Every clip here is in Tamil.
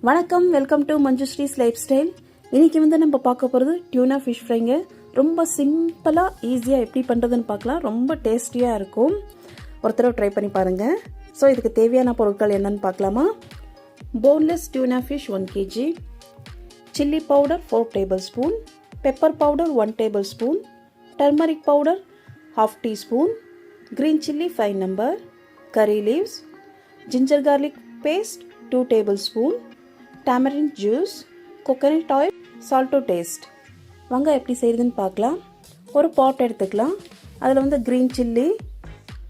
வணக்கம், வெல்கம் டு மஞ்சுஸ்ரீஸ் லைஃப் ஸ்டைல். இன்றைக்கி நம்ம பார்க்க போகிறது டியூனா ஃபிஷ் ஃப்ரைங்க. ரொம்ப சிம்பிளாக ஈஸியாக எப்படி பண்ணுறதுன்னு பார்க்கலாம். ரொம்ப டேஸ்டியாக இருக்கும். ஒரு தடவை ட்ரை பண்ணி பாருங்கள். ஸோ இதுக்கு தேவையான பொருட்கள் என்னென்னு பார்க்கலாமா. Boneless tuna fish 1 kg, chilli powder 4 tablespoon, pepper powder 1 tablespoon, turmeric powder 1/2 teaspoon, green chilli 5 number, curry leaves, ginger garlic paste 2 tablespoon, tamarind juice, coconut oil, salt to taste. வாங்க எப்படி செய்கிறதுன்னு பார்க்கலாம். ஒரு பாட் எடுத்துக்கலாம். அதில் green chilli,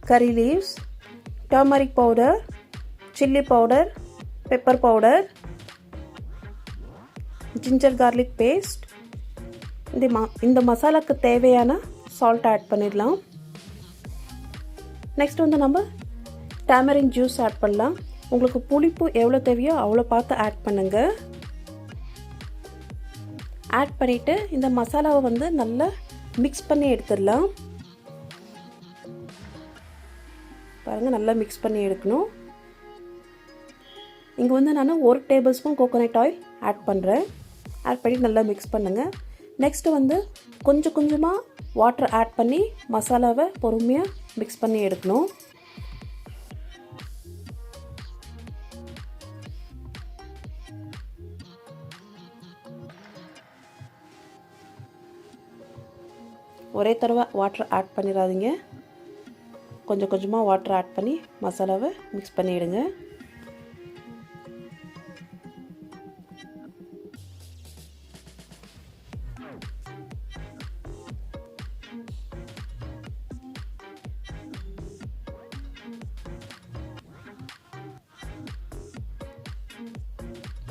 curry leaves, turmeric powder, chilli powder, pepper powder, ginger garlic paste, இந்த மசாலாக்கு தேவையான சால்ட் ஆட் பண்ணிடலாம். நெக்ஸ்ட் நம்ம டேமரின் ஜூஸ் ஆட் பண்ணலாம். உங்களுக்கு புளிப்பு எவ்வளோ தேவையோ அவ்வளோ பார்த்து ஆட் பண்ணுங்கள். ஆட் பண்ணிவிட்டு இந்த மசாலாவை நல்லா மிக்ஸ் பண்ணி எடுத்துடலாம். பாருங்கள், நல்லா மிக்ஸ் பண்ணி எடுக்கணும். இங்கே நான் 1 tablespoon கோகோனட் ஆயில் ஆட் பண்ணுறேன். ஆட் பண்ணி நல்லா மிக்ஸ் பண்ணுங்கள். நெக்ஸ்ட்டு கொஞ்சம் கொஞ்சமாக வாட்டர் ஆட் பண்ணி மசாலாவை பொறுமையாக மிக்ஸ் பண்ணி எடுக்கணும். ஒரே தடவை வாட்டர் ஆட் பண்ணிடாதீங்க. கொஞ்சம் கொஞ்சமாக வாட்டர் ஆட் பண்ணி மசாலாவை மிக்ஸ் பண்ணிவிடுங்க.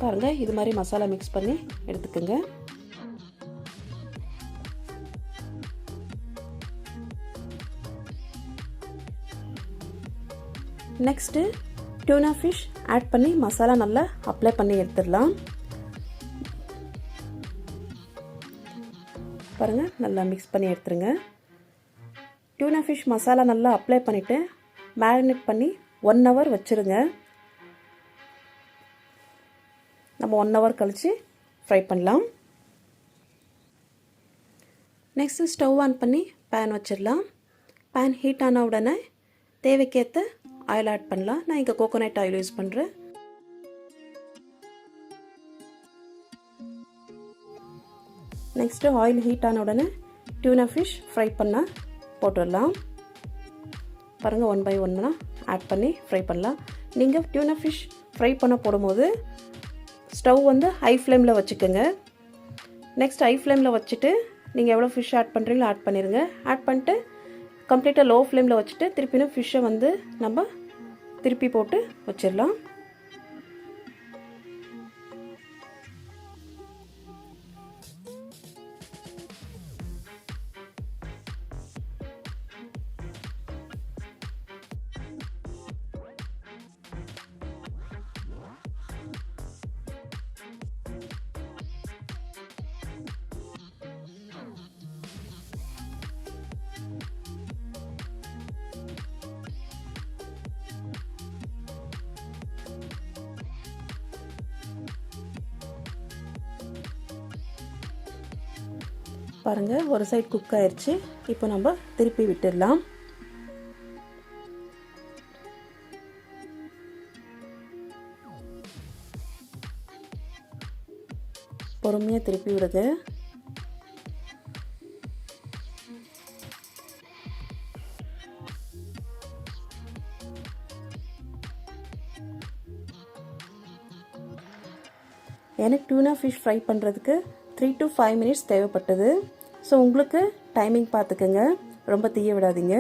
பாருங்கள், இது மாதிரி மசாலா மிக்ஸ் பண்ணி எடுத்துக்கோங்க. நெக்ஸ்ட்டு டியூனா ஃபிஷ் ஆட் பண்ணி மசாலா நல்லா அப்ளை பண்ணி எடுத்துடலாம். பாருங்கள், நல்லா மிக்ஸ் பண்ணி எடுத்துருங்க. டியூனா ஃபிஷ் மசாலா நல்லா அப்ளை பண்ணிவிட்டு மேரினேட் பண்ணி 1 hour வச்சுருங்க. நம்ம 1 hour கழித்து ஃப்ரை பண்ணலாம். நெக்ஸ்ட்டு ஸ்டவ் ஆன் பண்ணி பேன் வச்சிடலாம். பேன் ஹீட் ஆன உடனே தேவைக்கேற்ற ஆயில் ஆட் பண்ணலாம். நான் இங்கே கோகோனட் ஆயில் யூஸ் பண்ணுறேன். நெக்ஸ்ட்டு ஆயில் ஹீட் ஆன உடனே டியூனா ஃபிஷ் ஃப்ரை பண்ண போட்டுடலாம். பாருங்கள், 1 by 1 ஆட் பண்ணி ஃப்ரை பண்ணலாம். நீங்கள் டியூனா ஃபிஷ் ஃப்ரை பண்ண போடும்போது ஸ்டவ் ஹை ஃப்ளேமில் வச்சுக்கோங்க. நெக்ஸ்ட் ஹை ஃப்ளேமில் வச்சுட்டு நீங்கள் எவ்வளோ ஃபிஷ் ஆட் பண்ணுறீங்களோ ஆட் பண்ணிடுங்க. ஆட் பண்ணிட்டு கம்ப்ளீட்டாக லோ ஃப்ளேமில் வச்சுட்டு திருப்பியும் ஃபிஷ்ஷை நம்ம திருப்பி போட்டு வச்சிடலாம். பாருங்கள், ஒரு சைடு குக் ஆயிடுச்சு. இப்போ நம்ம திருப்பி விட்டுடலாம். பொறுமையாக திருப்பி விடுங்க. எனக்கு டியூனா ஃபிஷ் ஃப்ரை பண்ணுறதுக்கு 3 to 5 minutes தேவைப்பட்டது. ஸோ உங்களுக்கு டைமிங் பார்த்துக்கோங்க, ரொம்ப தீய விடாதீங்க.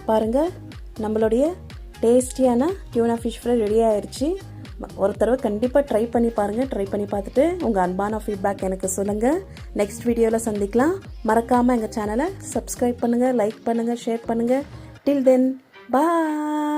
பாருங்கள், நம்மளுடைய டேஸ்டியான டியூனா ஃபிஷ் ஃப்ரை ரெடி ஆயிடுச்சு. ஒரு தடவை கண்டிப்பாக ட்ரை பண்ணி பாருங்கள். ட்ரை பண்ணி பார்த்துட்டு உங்கள் அன்பான ஃபீட்பேக் எனக்கு சொல்லுங்கள். நெக்ஸ்ட் வீடியோவில் சந்திக்கலாம். மறக்காமல் எங்கள் சேனலை சப்ஸ்கிரைப் பண்ணுங்கள், லைக் பண்ணுங்கள், ஷேர் பண்ணுங்கள். டில் தென் பாய்.